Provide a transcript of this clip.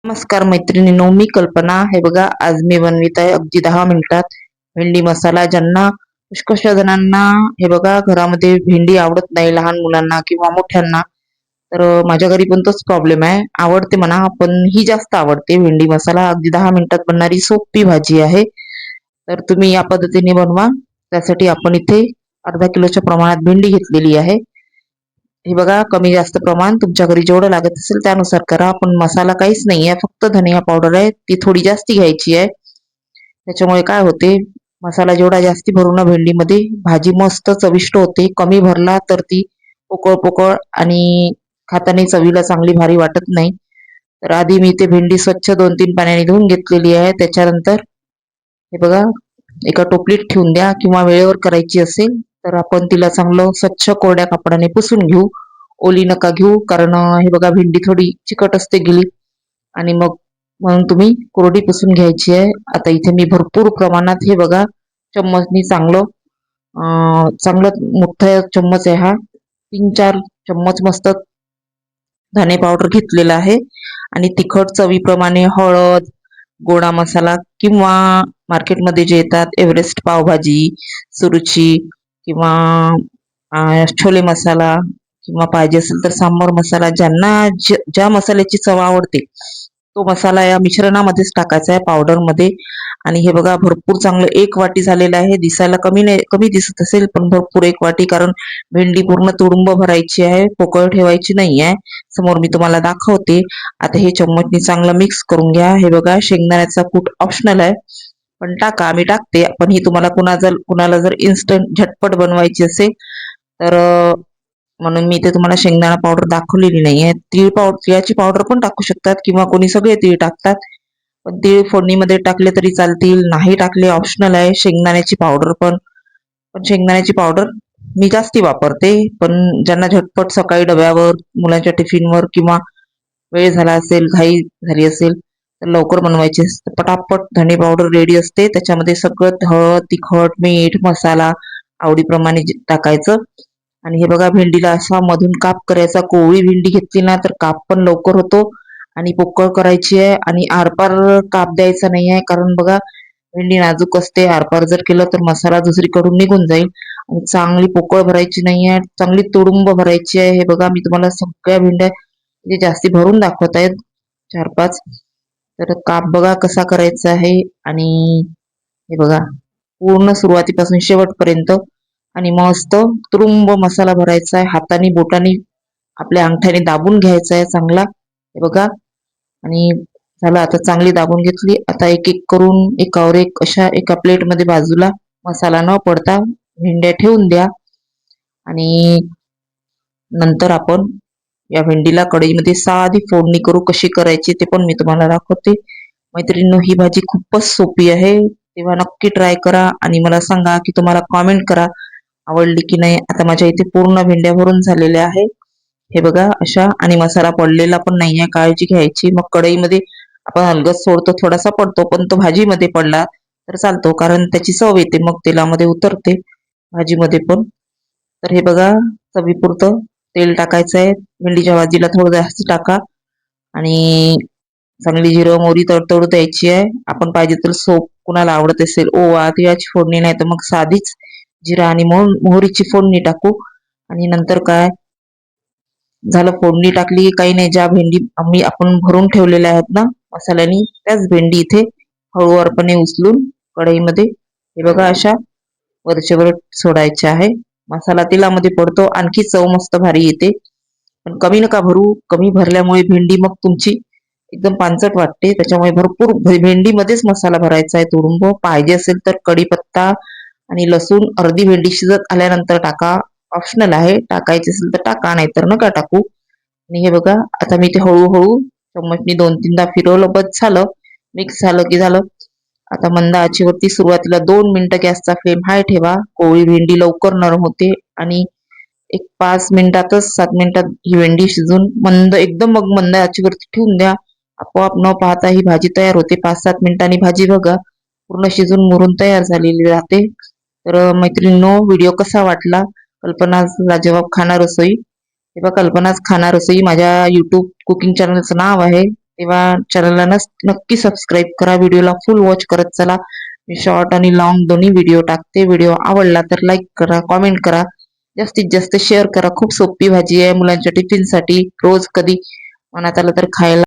नमस्कार मैत्रिणींनो, मी कल्पना. हे बघा, आज मी बनवित आहे अगदी 10 मिनिटात भेंडी मसाला. ज्यांना पुष्कळ जणांना हे बघा घरामध्ये भेंडी आवडत नाही, लहान मुलांना किंवा मोठ्यांना. तर माझ्या घरी पण तोच प्रॉब्लेम आहे. आवडते म्हणा, पण ही जास्त आवडते भेंडी मसाला. अगदी 10 मिनिटात बनणारी सोपी भाजी आहे. तर तुम्ही या पद्धतीने बनवा. त्यासाठी आपण इथे अर्धा किलोच्या प्रमाणात भेंडी घेतलेली आहे. हे बघा, कमी जास्त प्रमाण तुमच्या घरी जेवढं लागत असेल त्यानुसार करा. पण मसाला काहीच नाही आहे, फक्त धनिया पावडर आहे, ती थोडी जास्ती घ्यायची आहे. त्याच्यामुळे काय होते, मसाला जेवढा जास्ती भरू ना भेंडीमध्ये, भाजी मस्त चविष्ट होते. कमी भरला तर ती पोकळ पोकळ आणि खाताना चवीला चांगली भारी वाटत नाही. तर आधी मी ते भेंडी स्वच्छ 2-3 पाण्याने धुवून घेतलेली आहे. त्याच्यानंतर हे बघा, एका टोपलीत ठेवून द्या, किंवा वेळेवर करायची असेल तर आपण तिला चांगलं स्वच्छ कोरड्या कापडाने पुसून घेऊ. ओली नका घेऊ, कारण हे बघा भेंडी थोडी चिकट असते गेली, आणि मग म्हणून तुम्ही कोरडी पुसून घ्यायची आहे. आता इथे मी भरपूर प्रमाणात हे बघा चम्मचनी चांगलं मोठा चम्मच आहे हा, 3-4 चम्मच मस्त धने पावडर घेतलेला आहे. आणि तिखट चवीप्रमाणे हळद, गोडा मसाला, किंवा मार्केटमध्ये जे येतात एव्हरेस्ट पावभाजी, सुरुची, किंवा छोले मसाला, किंवा पाहिजे असेल तर सांबर मसाला, ज्यांना ज्या मसाल्याची चव आवडते तो मसाला या मिश्रणामध्येच टाकायचा आहे, पावडर मध्ये. आणि हे बघा, भरपूर चांगलं 1 वाटी झालेलं आहे. दिसायला कमी नाही, कमी दिसत असेल, पण भरपूर 1 वाटी, कारण भेंडी पूर्ण तुडुंब भरायची आहे, पोकळ ठेवायची नाही आहे. समोर मी तुम्हाला दाखवते. आता हे चम्मचनी चांगलं मिक्स करून घ्या. हे बघा, शेंगदाण्याचा कूट ऑप्शनल आहे, पण टाका, आम्ही टाकते. पण ही तुम्हाला कुणाला जर इन्स्टंट झटपट बनवायची असेल तर म्हणून मी इथे तुम्हाला शेंगदाणा पावडर दाखवलेली नाहीये. तिळाची पावडर पण टाकू शकतात, किंवा कोणी सगळे तीळ टाकतात. पण तीळ फोडणीमध्ये टाकले तरी चालतील, नाही टाकले ऑप्शनल आहे. शेंगदाण्याची पावडर पण शेंगदाण्याची पावडर मी जास्ती वापरते. पण ज्यांना झटपट सकाळी डब्यावर, मुलांच्या टिफिनवर, किंवा वेळ झाला असेल, घाई झाली असेल, तर लवकर बनवायची असते, पटापट धणे पावडर रेडी असते. त्याच्यामध्ये सगळं हळद, तिखट, मीठ, मसाला आवडीप्रमाणे टाकायचं. आणि हे बघा, भेंडीला असा मधून काप करायचा. कोवळी भेंडी घेतली ना तर काप पण लवकर होतो, आणि पोकळ करायची आहे. आणि आरपार काप द्यायचा नाही आहे, कारण बघा भेंडी नाजूक असते. आरपार जर केलं तर मसाला दुसरीकडून निघून जाईल. आणि चांगली पोकळ भरायची नाही आहे, चांगली तुडुंब भरायची आहे. हे बघा, मी तुम्हाला सगळ्या भेंड्या म्हणजे जास्ती भरून दाखवत आहेत, 4-5. तर काप बघा कसा करायचा आहे. आणि हे बघा, पूर्ण सुरुवातीपासून शेवटपर्यंत, आणि मस्त तुरुंब मसाला भरायचा आहे. हाताने, बोटाने, आपल्या अंगठ्याने दाबून घ्यायचा आहे चांगला. हे बघा, आणि झालं. आता चांगली दाबून घेतली. आता एक एक करून, एकावर एक अशा एका प्लेटमध्ये बाजूला मसाला न पडता भेंड्या ठेवून द्या. आणि नंतर आपण या भेंडीला कढईमध्ये साधी फोडणी करू. कशी करायची ते पण मी तुम्हाला दाखवते. मैत्रिणींनो, ही भाजी खूपच सोपी आहे, तेव्हा नक्की ट्राय करा आणि मला सांगा की तुम्हाला कॉमेंट करा आवडली की नाही. आता माझ्या इथे पूर्ण भेंड्या भरून झालेल्या आहे, हे बघा अशा. आणि मसाला पडलेला पण नाहीये, काळजी घ्यायची. मग कढईमध्ये आपण अलगद सोडतो, थोडासा पडतो, पण तो भाजीमध्ये पडला तर चालतो, कारण त्याची चव येते, मग तेलामध्ये उतरते भाजीमध्ये पण. तर हे बघा, चवीपुरतं तेल टाकायचं आहे. भेंडीच्या भाजीला थोडं जास्त टाका. आणि चांगली जिरं मोहरी तडतडू द्यायची आहे. आपण पाहिजे तर सोप, कुणाला आवडत असेल ओवा, तिळाची फोडणी, नाही तर मग साधीच जिरा आणि मोहरीची फोडणी टाकू. आणि नंतर काय झालं, फोडणी टाकली काही नाही. ज्या भेंडी आपण भरून ठेवलेल्या आहेत ना मसाल्यानी, त्याच भेंडी इथे हळूवारपणे उचलून कढईमध्ये हे बघा अशा वरचेवर सोडायच्या आहे. मसाला तेलामध्ये पडतो, आणखी चव मस्त भारी येते. पण कमी नका भरू, कमी भरल्यामुळे भेंडी मग तुमची एकदम पानसट वाटते. त्याच्यामुळे भरपूर भेंडीमध्येच मसाला भरायचा आहे तुडुंब. पाहिजे असेल तर कढीपत्ता आणि लसूण अर्धी भेंडी शिजत आल्यानंतर टाका, ऑप्शनल आहे. टाकायचे असेल तर टाका, नाहीतर नका टाकू. आणि हे बघा, आता मी ते हळूहळू चम्मचनी 2-3दा फिरवलं, बस झालं. मिक्स झालं की झालं. आता मंद आचेवरती सुरुवातीला 2 मिनिटं गॅसचा फ्लेम हाय ठेवा. कोवळी भेंडी लवकर नरम होते, आणि एक 5 मिनिटातच, 7 मिनिटात ही भेंडी शिजून एकदम मग मंद आचेवरती ठेवून द्या. आपोआप न पाहता ही भाजी तयार होते. 5-7 मिनिटांनी भाजी बघा पूर्ण शिजून मुरून तयार झालेली राहते. तर मैत्रिणींनो, व्हिडिओ कसा वाटला? कल्पनाज लाजवाब खाना रसोई, हे बघा, कल्पनाज खाना रसोई माझ्या युट्यूब कुकिंग चॅनलचं नाव आहे. तेव्हा चॅनलला नक्की सबस्क्राईब करा. व्हिडिओला फुल वॉच करत चला. मी शॉर्ट आणि लॉंग दोन्ही व्हिडिओ टाकते. व्हिडिओ आवडला तर लाईक करा, कॉमेंट करा, जास्तीत जास्त शेअर करा. खूप सोपी भाजी आहे मुलांच्या टिफिनसाठी. रोज कधी मनात आलं तर खायला